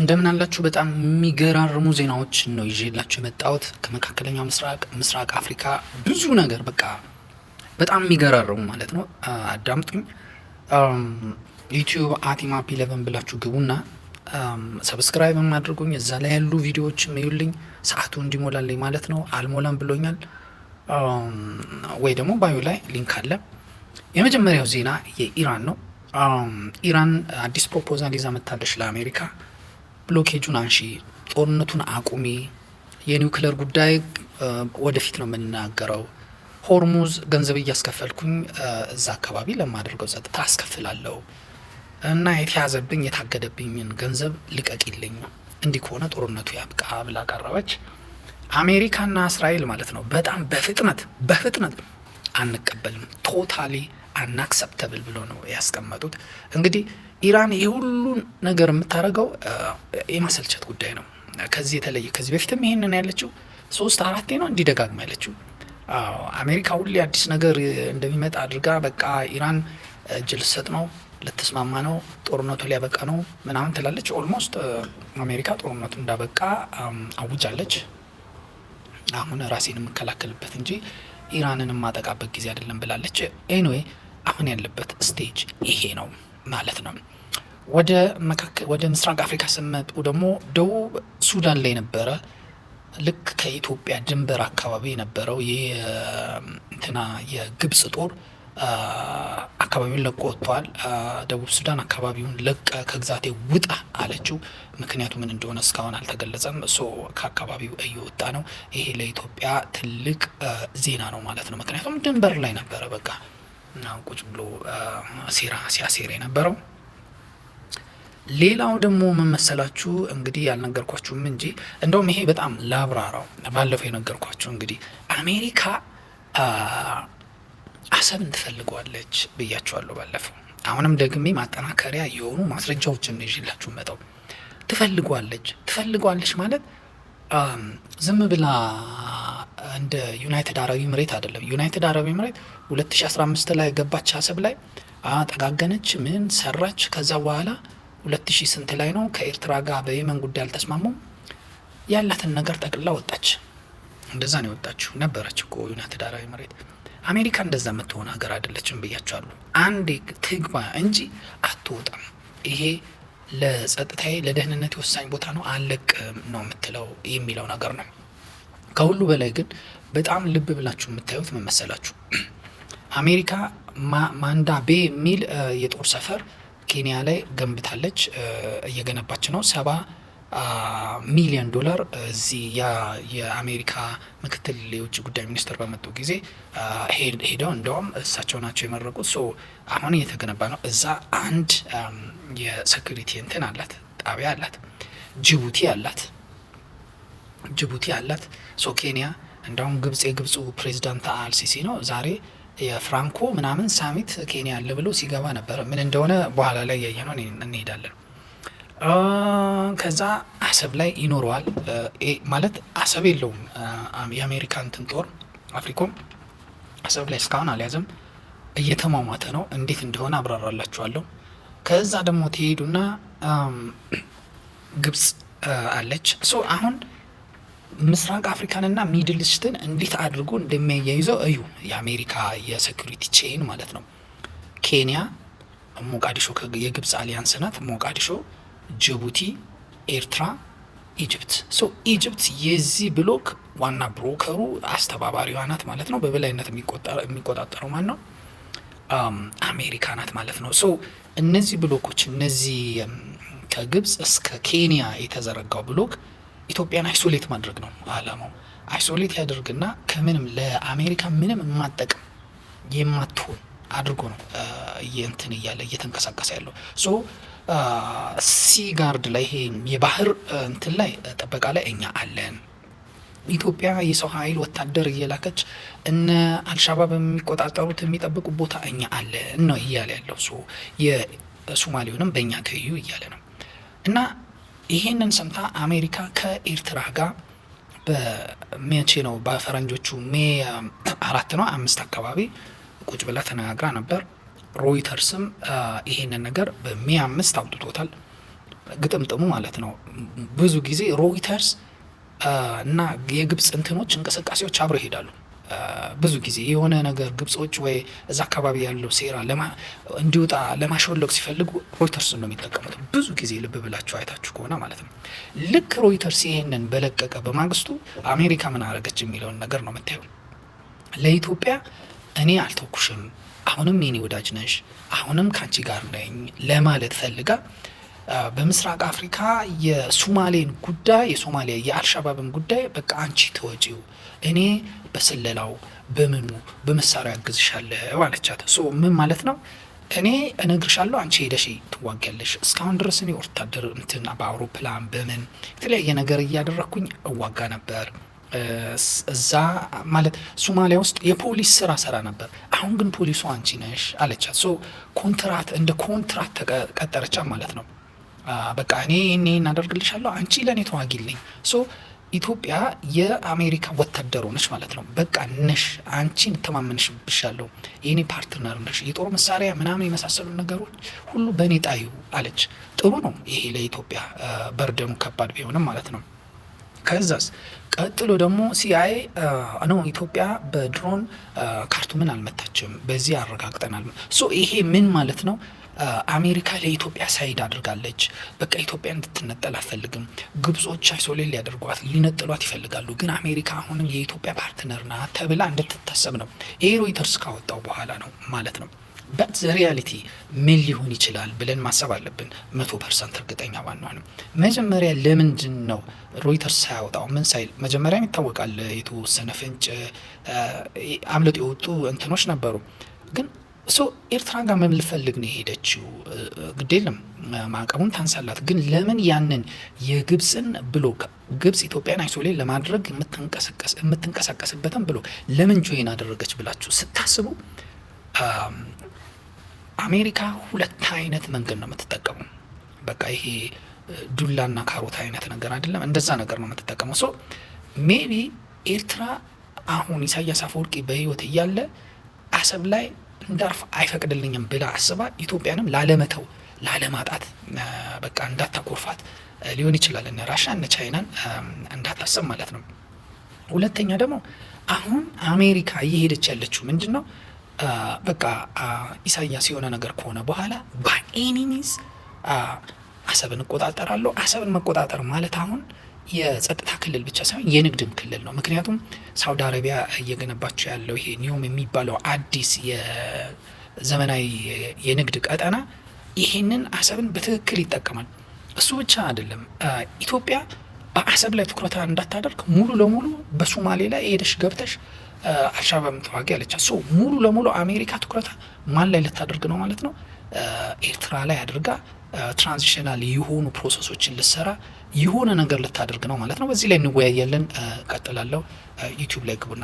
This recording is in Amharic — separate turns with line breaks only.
እንደምን አላችሁ? በጣም የሚገራርሙ ዜናዎችን ነው ይዤላችሁ የመጣሁት ከመካከለኛው ምስራቅ አፍሪካ ብዙ ነገር በቃ በጣም የሚገራርሙ ማለት ነው። አዳምጡኝ። ዩቲዩብ አቲማፕ 11 ብላችሁ ግቡና ሰብስክራይብ አድርጉኝ። እዛ ላይ ያሉ ቪዲዮዎችም ይዩልኝ፣ ሰዓቱ እንዲሞላልኝ ማለት ነው። አልሞላም ብሎኛል። ወይ ደግሞ ባዩ ላይ ሊንክ አለ። የመጀመሪያው ዜና የኢራን ነው። ኢራን አዲስ ፕሮፖዛል ይዛ መታለች ለአሜሪካ። ብሎኬጁን አንሺ፣ ጦርነቱን አቁሚ፣ የኒውክሌር ጉዳይ ወደፊት ነው የምንናገረው፣ ሆርሙዝ ገንዘብ እያስከፈልኩኝ እዛ አካባቢ ለማደርገው ጸጥታ አስከፍላለሁ እና የተያዘብኝ የታገደብኝን ገንዘብ ልቀቂልኝ፣ እንዲህ ከሆነ ጦርነቱ ያብቃ ብላ ቀረበች። አሜሪካና እስራኤል ማለት ነው በጣም በፍጥነት አንቀበልም፣ ቶታሊ አንአክሰፕተብል ብሎ ነው ያስቀመጡት። እንግዲህ ኢራን የሁሉን ነገር የምታደርገው የማሰልቸት ጉዳይ ነው። ከዚህ የተለየ ከዚህ በፊትም ይሄንን ያለችው 3-4 ነው እንዲደጋግማ ያለችው። አሜሪካ ሁሌ አዲስ ነገር እንደሚመጣ አድርጋ በቃ ኢራን እጅ ልትሰጥ ነው፣ ልትስማማ ነው፣ ጦርነቱ ሊያበቃ ነው ምናምን ትላለች። ኦልሞስት አሜሪካ ጦርነቱ እንዳበቃ አውጃለች። አሁን ራሴን የምከላከልበት እንጂ ኢራንን የማጠቃበት ጊዜ አይደለም ብላለች። ኤኒዌይ አሁን ያለበት ስቴጅ ይሄ ነው ማለት ነው። ወደ ምስራቅ አፍሪካ ስመጡ ደግሞ ደቡብ ሱዳን ላይ ነበረ፣ ልክ ከኢትዮጵያ ድንበር አካባቢ የነበረው የግብጽ ጦር አካባቢውን ለቆ ወጥቷል። ደቡብ ሱዳን አካባቢውን ለቀ ከግዛቴ ውጣ አለችው። ምክንያቱ ምን እንደሆነ እስካሁን አልተገለጸም። ከአካባቢው እየወጣ ነው። ይሄ ለኢትዮጵያ ትልቅ ዜና ነው ማለት ነው። ምክንያቱም ድንበር ላይ ነበረ በቃ እና ቁጭ ብሎ ሴራ ሲያሴር የነበረው። ሌላው ደግሞ መመሰላችሁ እንግዲህ ያልነገርኳችሁም እንጂ እንደውም ይሄ በጣም ላብራራው፣ ባለፈው የነገርኳችሁ እንግዲህ አሜሪካ አሰብን ትፈልገዋለች ብያችኋለሁ ባለፈው። አሁንም ደግሜ ማጠናከሪያ የሆኑ ማስረጃዎችን ነው ይዤላችሁ መጣው። ትፈልገዋለች ማለት ዝም ብላ እንደ ዩናይትድ አረብ ኤምሬት አይደለም። ዩናይትድ አረብ ኤምሬት 2015 ላይ ገባች አሰብ ላይ ጠጋገነች፣ ምን ሰራች። ከዛ በኋላ 2000 ስንት ላይ ነው ከኤርትራ ጋር በየመን ጉዳይ አልተስማሙም፣ ያላትን ነገር ጠቅላ ወጣች። እንደዛ ነው የወጣችው። ነበረች እኮ ዩናይትድ አረብ ኤምሬት። አሜሪካ እንደዛ የምትሆን ሀገር አይደለችም ብያቸዋለሁ። አንዴ ትግባ እንጂ አትወጣም። ይሄ ለጸጥታዬ ለደህንነት ወሳኝ ቦታ ነው አለቅም ነው የምትለው የሚለው ነገር ነው። ከሁሉ በላይ ግን በጣም ልብ ብላችሁ የምታዩት ምን መሰላችሁ? አሜሪካ ማንዳ ቤ የሚል የጦር ሰፈር ኬንያ ላይ ገንብታለች፣ እየገነባች ነው። $70 ሚሊዮን እዚህ የአሜሪካ ምክትል የውጭ ጉዳይ ሚኒስትር በመጡ ጊዜ ሄደው እንደውም እሳቸው ናቸው የመረቁት። አሁን እየተገነባ ነው። እዛ አንድ የሴኩሪቲ እንትን አላት፣ ጣቢያ አላት። ጅቡቲ አላት። ኬንያ እንደውም የግብፁ ፕሬዚዳንት አልሲሲ ነው ዛሬ የፍራንኮ ምናምን ሳሚት ኬንያ አለ ብሎ ሲገባ ነበር። ምን እንደሆነ በኋላ ላይ ያየነው እንሄዳለን። ከዛ አሰብ ላይ ይኖረዋል ማለት አሰብ የለውም የአሜሪካ እንትን ጦር አፍሪኮም አሰብ ላይ እስካሁን አልያዘም፣ እየተሟሟተ ነው። እንዴት እንደሆነ አብራራላችኋለሁ። ከዛ ደግሞ ትሄዱና ግብጽ አለች። አሁን ምስራቅ አፍሪካንና ሚድል ኢስትን እንዴት አድርጎ እንደሚያያይዘው እዩ። የአሜሪካ የሴኩሪቲ ቼን ማለት ነው። ኬንያ፣ ሞቃዲሾ የግብጽ አሊያንስ ናት። ሞቃዲሾ፣ ጅቡቲ፣ ኤርትራ፣ ኢጅፕት። ኢጅፕት የዚህ ብሎክ ዋና ብሮከሩ አስተባባሪዋ ናት ማለት ነው። በበላይነት የሚቆጣጠረው ማን ነው? አሜሪካ ናት ማለት ነው። እነዚህ ብሎኮች እነዚህ ከግብጽ እስከ ኬንያ የተዘረጋው ብሎክ ኢትዮጵያን አይሶሌት ማድረግ ነው አላማው። አይሶሌት ያደርግና ከምንም ለአሜሪካ ምንም የማጠቅም የማትሆን አድርጎ ነው እንትን እያለ እየተንቀሳቀሰ ያለው። ሲ ጋርድ ላይ ይሄ የባህር እንትን ላይ ጥበቃ ላይ እኛ አለን። ኢትዮጵያ የሰው ኃይል ወታደር እየላከች እነ አልሻባብ የሚቆጣጠሩት የሚጠብቁ ቦታ እኛ አለን ነው እያለ ያለው። የሶማሌውንም በእኛ ትይዩ እያለ ነው። እና ይሄንን ሰምታ አሜሪካ ከኤርትራ ጋር በመቼ ነው በፈረንጆቹ ሜይ 4 ነው 5 አካባቢ ቁጭ ብላ ተነጋግራ ነበር። ሮይተርስም ይሄንን ነገር በሜይ 5 አውጥቶታል። ግጥምጥሙ ማለት ነው። ብዙ ጊዜ ሮይተርስ እና የግብፅ እንትኖች እንቅስቃሴዎች አብረው ይሄዳሉ። ብዙ ጊዜ የሆነ ነገር ግብጾች ወይ እዛ አካባቢ ያለው ሴራ እንዲወጣ ለማሾለቅ ሲፈልጉ ሮይተርስ ነው የሚጠቀሙት። ብዙ ጊዜ ልብ ብላችሁ አይታችሁ ከሆነ ማለት ነው። ልክ ሮይተርስ ይሄንን በለቀቀ በማግስቱ አሜሪካ ምን አረገች የሚለውን ነገር ነው የምታየው። ለኢትዮጵያ እኔ አልተኩሽም፣ አሁንም የኔ ወዳጅ ነሽ፣ አሁንም ካንቺ ጋር ነኝ ለማለት ፈልጋ በምስራቅ አፍሪካ የሶማሌን ጉዳይ የሶማሊያ የአልሻባብን ጉዳይ በቃ አንቺ ተወጪው፣ እኔ በስለላው በምኑ በመሳሪያ ያግዝሻለሁ አለቻት። ምን ማለት ነው? እኔ እነግርሻለሁ፣ አንቺ ሄደሽ ትዋጊያለሽ። እስካሁን ድረስ እኔ ወታደር እንትና በአውሮፕላን በምን የተለያየ ነገር እያደረግኩኝ እዋጋ ነበር። እዛ ማለት ሶማሊያ ውስጥ የፖሊስ ስራ ሰራ ነበር። አሁን ግን ፖሊሱ አንቺ ነሽ አለቻት። ኮንትራት እንደ ኮንትራት ተቀጠረቻ ማለት ነው። በቃ እኔ እናደርግልሻለሁ፣ አንቺ ለእኔ ተዋጊልኝ። ኢትዮጵያ የአሜሪካ ወታደር ሆነች ማለት ነው። በቃ ነሽ፣ አንቺን ተማመንሽብሻለሁ፣ የኔ ፓርትነር ነሽ፣ የጦር መሳሪያ ምናምን የመሳሰሉ ነገሮች ሁሉ በእኔ ጣዩ አለች። ጥሩ ነው ይሄ ለኢትዮጵያ በርደኑ ከባድ ቢሆንም ማለት ነው። ከዛስ ቀጥሎ ደግሞ ሲአይኤ ነው ኢትዮጵያ በድሮን ካርቱምን አልመታችም፣ በዚህ አረጋግጠናል። ይሄ ምን ማለት ነው? አሜሪካ ለኢትዮጵያ ሳይድ አድርጋለች። በቃ ኢትዮጵያ እንድትነጠል አትፈልግም። ግብጾች አይሶሌት ሊያደርጓት ሊነጥሏት ይፈልጋሉ። ግን አሜሪካ አሁንም የኢትዮጵያ ፓርትነር ናት ተብላ እንድትታሰብ ነው። ይሄ ሮይተርስ ካወጣው በኋላ ነው ማለት ነው። በት ሪያሊቲ ምን ሊሆን ይችላል ብለን ማሰብ አለብን። 100% እርግጠኛ ባንሆንም መጀመሪያ ለምንድን ነው ሮይተርስ ሳያወጣው ምን ሳይል? መጀመሪያም ይታወቃል የተወሰነ ፍንጭ አምልጦ የወጡ እንትኖች ነበሩ። ግን ኤርትራ ጋር ምን ልፈልግ ነው የሄደችው? ግድ የለም ማዕቀቡን ታንሳላት። ግን ለምን ያንን የግብፅን ብሎክ ግብፅ ኢትዮጵያን አይሶሌት ለማድረግ የምትንቀሳቀስበትን ብሎክ ለምን ጆይን አደረገች ብላችሁ ስታስቡ አሜሪካ ሁለት አይነት መንገድ ነው የምትጠቀመው። በቃ ይሄ ዱላና ካሮት አይነት ነገር አይደለም፣ እንደዛ ነገር ነው የምትጠቀመው። ሜቢ ኤርትራ አሁን ኢሳያስ አፈወርቂ በህይወት እያለ አሰብ ላይ እንዳርፍ አይፈቅድልኝም ብላ አስባ ኢትዮጵያንም ላለመተው ላለማጣት በቃ እንዳታኮርፋት ሊሆን ይችላል። እነ ራሻ እነ ቻይናን እንዳታስብ ማለት ነው። ሁለተኛ ደግሞ አሁን አሜሪካ እየሄደች ያለችው ምንድን ነው? በቃ ኢሳያስ የሆነ ነገር ከሆነ በኋላ በኤኒሚስ አሰብን እቆጣጠራለሁ። አሰብን መቆጣጠር ማለት አሁን የጸጥታ ክልል ብቻ ሳይሆን የንግድም ክልል ነው። ምክንያቱም ሳውዲ አረቢያ እየገነባቸው ያለው ይሄ ኒዮም የሚባለው አዲስ የዘመናዊ የንግድ ቀጠና ይሄንን አሰብን በትክክል ይጠቀማል። እሱ ብቻ አይደለም፣ ኢትዮጵያ በአሰብ ላይ ትኩረታ እንዳታደርግ ሙሉ ለሙሉ በሶማሌ ላይ ሄደሽ ገብተሽ አልሻባብ ተዋጊ አለቻት። ሙሉ ለሙሉ አሜሪካ ትኩረታ ማን ላይ ልታደርግ ነው ማለት ነው? ኤርትራ ላይ አድርጋ ትራንዚሽናል የሆኑ ፕሮሰሶችን ልሰራ የሆነ ነገር ልታደርግ ነው ማለት ነው። በዚህ ላይ እንወያያለን። ቀጥላለሁ። ዩቲዩብ ላይ ግቡና